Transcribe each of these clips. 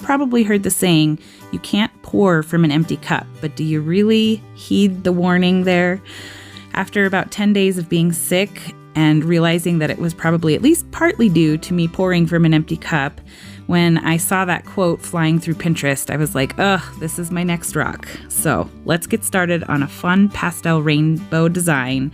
probably heard the saying, you can't pour from an empty cup, but do you really heed the warning there? After about 10 days of being sick and realizing that it was probably at least partly due to me pouring from an empty cup, when I saw that quote flying through Pinterest, I was like, ugh, this is my next rock. So let's get started on a fun pastel rainbow design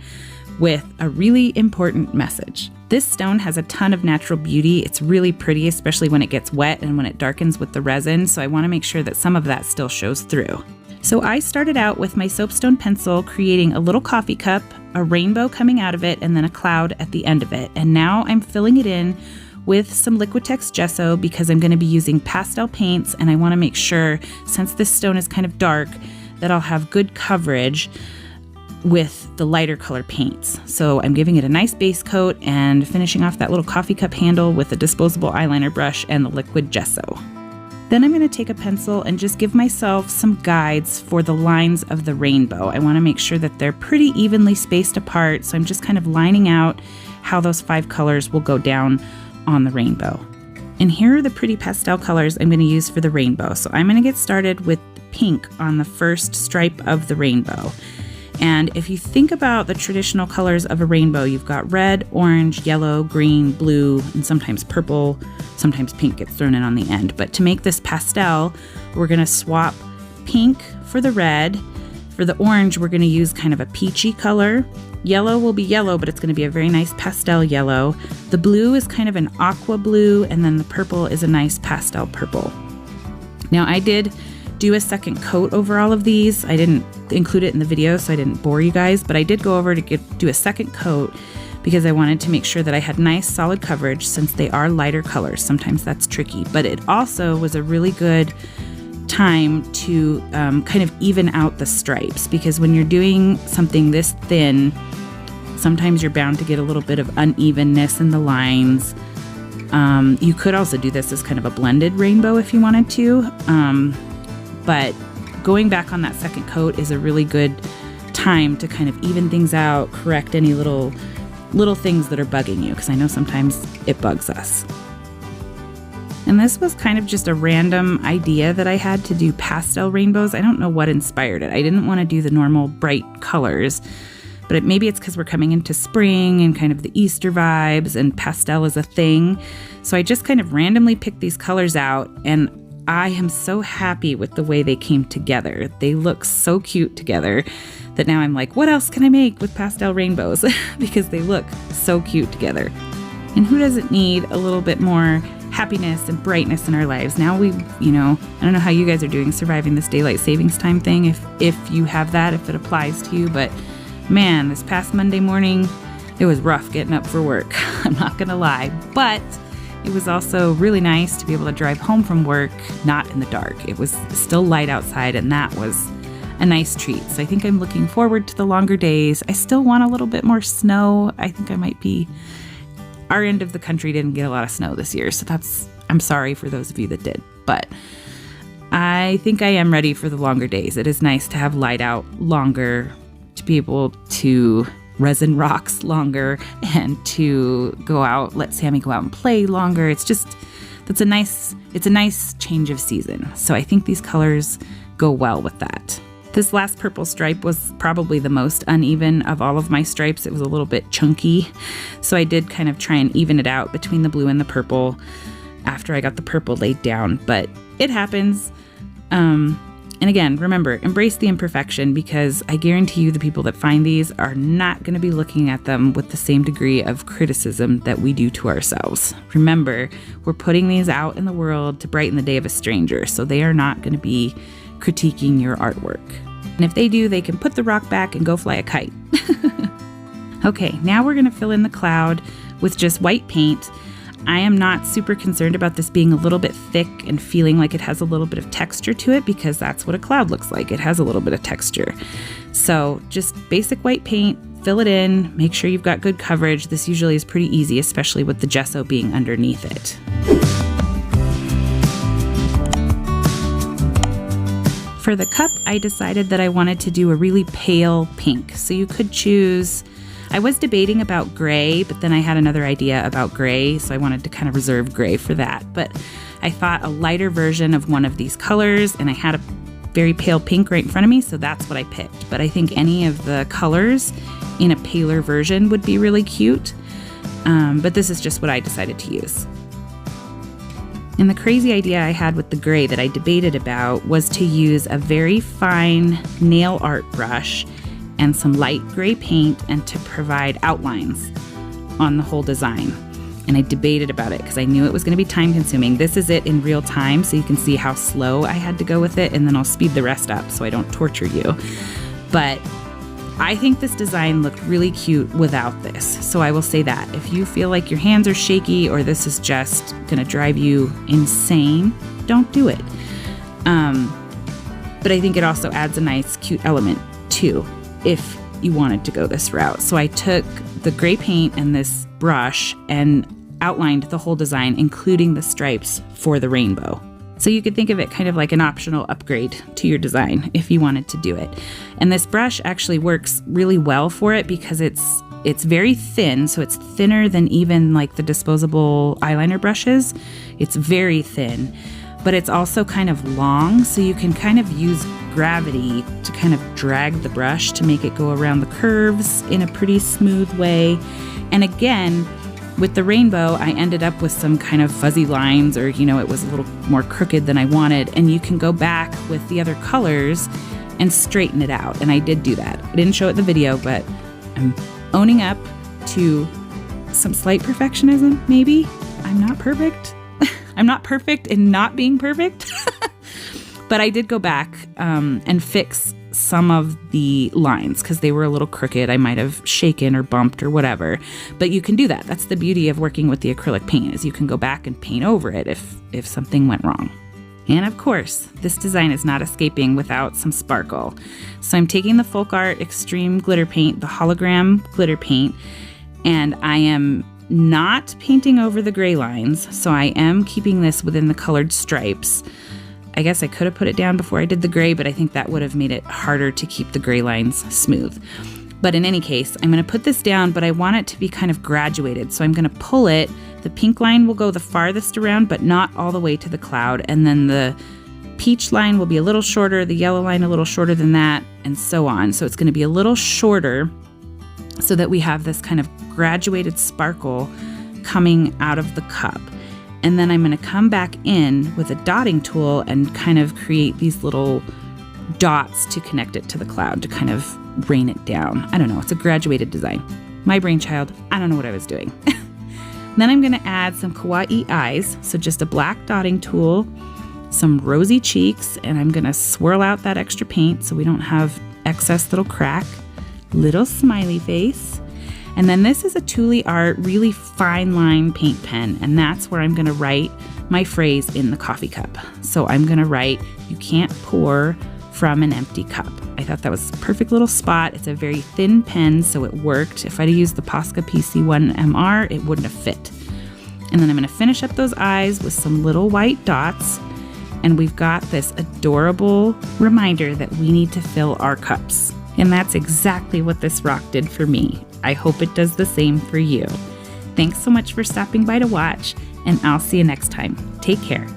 with a really important message. This stone has a ton of natural beauty. It's really pretty, especially when it gets wet and when it darkens with the resin, so I want to make sure that some of that still shows through. So I started out with my soapstone pencil, creating a little coffee cup, a rainbow coming out of it, and then a cloud at the end of it. And now I'm filling it in with some Liquitex gesso because I'm going to be using pastel paints, and I want to make sure, since this stone is kind of dark, that I'll have good coverage with the lighter color paints. So I'm giving it a nice base coat and finishing off that little coffee cup handle with a disposable eyeliner brush and the liquid gesso. Then I'm going to take a pencil and just give myself some guides for the lines of the rainbow. I want to make sure that they're pretty evenly spaced apart, so I'm just kind of lining out how those 5 colors will go down on the rainbow. And here are the pretty pastel colors I'm going to use for the rainbow. So I'm going to get started with pink on the first stripe of the rainbow. And if you think about the traditional colors of a rainbow, you've got red, orange, yellow, green, blue, and sometimes purple. Sometimes pink gets thrown in on the end. But to make this pastel, we're going to swap pink for the red. For the orange, we're going to use kind of a peachy color. Yellow will be yellow, but it's going to be a very nice pastel yellow. The blue is kind of an aqua blue, and then the purple is a nice pastel purple. Now, I did do a second coat over all of these. I didn't include it in the video, so I didn't bore you guys, but I did go over to do a second coat because I wanted to make sure that I had nice solid coverage since they are lighter colors. Sometimes that's tricky, but it also was a really good time to kind of even out the stripes, because when you're doing something this thin, sometimes you're bound to get a little bit of unevenness in the lines. You could also do this as kind of a blended rainbow if you wanted to. But going back on that second coat is a really good time to kind of even things out, correct any little things that are bugging you, because I know sometimes it bugs us. And this was kind of just a random idea that I had to do pastel rainbows. I don't know what inspired it. I didn't want to do the normal bright colors, but maybe it's because we're coming into spring and kind of the Easter vibes, and pastel is a thing. So I just kind of randomly picked these colors out, and I am so happy with the way they came together. They look so cute together that now I'm like, what else can I make with pastel rainbows? Because they look so cute together. And who doesn't need a little bit more happiness and brightness in our lives? Now I don't know how you guys are doing surviving this daylight savings time thing, if you have that, if it applies to you, but man, this past Monday morning, it was rough getting up for work. I'm not gonna lie, but it was also really nice to be able to drive home from work, not in the dark. It was still light outside, and that was a nice treat. So I think I'm looking forward to the longer days. I still want a little bit more snow. I think our end of the country didn't get a lot of snow this year, so I'm sorry for those of you that did. But I think I am ready for the longer days. It is nice to have light out longer, to be able to resin rocks longer, and to go out, let Sammy go out and play longer. It's a nice change of season. So I think these colors go well with that. This last purple stripe was probably the most uneven of all of my stripes. It was a little bit chunky. So I did kind of try and even it out between the blue and the purple after I got the purple laid down, but it happens. And again, remember, embrace the imperfection, because I guarantee you the people that find these are not going to be looking at them with the same degree of criticism that we do to ourselves. Remember, we're putting these out in the world to brighten the day of a stranger, so they are not going to be critiquing your artwork. And if they do, they can put the rock back and go fly a kite. Okay, now we're going to fill in the cloud with just white paint. I am not super concerned about this being a little bit thick and feeling like it has a little bit of texture to it, because that's what a cloud looks like. It has a little bit of texture. So just basic white paint, fill it in, make sure you've got good coverage. This usually is pretty easy, especially with the gesso being underneath it. For the cup, I decided that I wanted to do a really pale pink. So you could choose, I was debating about gray, but then I had another idea about gray, so I wanted to kind of reserve gray for that. But I thought a lighter version of one of these colors, and I had a very pale pink right in front of me, so that's what I picked. But I think any of the colors in a paler version would be really cute. But this is just what I decided to use. And the crazy idea I had with the gray that I debated about was to use a very fine nail art brush and some light gray paint and to provide outlines on the whole design. And I debated about it because I knew it was going to be time consuming. This is it in real time, so you can see how slow I had to go with it, and then I'll speed the rest up so I don't torture you. But I think this design looked really cute without this. So I will say that if you feel like your hands are shaky or this is just going to drive you insane, don't do it. But I think it also adds a nice cute element too if you wanted to go this route. So I took the gray paint and this brush and outlined the whole design, including the stripes for the rainbow. So you could think of it kind of like an optional upgrade to your design if you wanted to do it. And this brush actually works really well for it because it's very thin, so it's thinner than even like the disposable eyeliner brushes. It's very thin, but it's also kind of long, so you can kind of use gravity to kind of drag the brush to make it go around the curves in a pretty smooth way. And again, with the rainbow, I ended up with some kind of fuzzy lines, or, it was a little more crooked than I wanted. And you can go back with the other colors and straighten it out. And I did do that. I didn't show it in the video, but I'm owning up to some slight perfectionism, maybe. I'm not perfect. I'm not perfect in not being perfect. But I did go back and fix some of the lines because they were a little crooked. I might have shaken or bumped or whatever, but you can do that. That's the beauty of working with the acrylic paint, is you can go back and paint over it if something went wrong. And of course, this design is not escaping without some sparkle. So I'm taking the Folk Art Extreme Glitter Paint, the hologram glitter paint, and I am not painting over the gray lines. So I am keeping this within the colored stripes. I guess I could have put it down before I did the gray, but I think that would have made it harder to keep the gray lines smooth. But in any case, I'm going to put this down, but I want it to be kind of graduated. So I'm going to pull it. The pink line will go the farthest around, but not all the way to the cloud. And then the peach line will be a little shorter, the yellow line a little shorter than that, and so on. So it's going to be a little shorter so that we have this kind of graduated sparkle coming out of the cup. And then I'm going to come back in with a dotting tool and kind of create these little dots to connect it to the cloud to kind of rain it down. I don't know. It's a graduated design. My brainchild. I don't know what I was doing. Then I'm going to add some kawaii eyes. So just a black dotting tool, some rosy cheeks, and I'm going to swirl out that extra paint so we don't have excess little crack. Little smiley face. And then this is a Thule Art really fine line paint pen, and that's where I'm going to write my phrase in the coffee cup. So I'm going to write, "You can't pour from an empty cup." I thought that was a perfect little spot. It's a very thin pen, so it worked. If I'd used the Posca PC1 MR, it wouldn't have fit. And then I'm going to finish up those eyes with some little white dots, and we've got this adorable reminder that we need to fill our cups. And that's exactly what this rock did for me. I hope it does the same for you. Thanks so much for stopping by to watch, and I'll see you next time. Take care.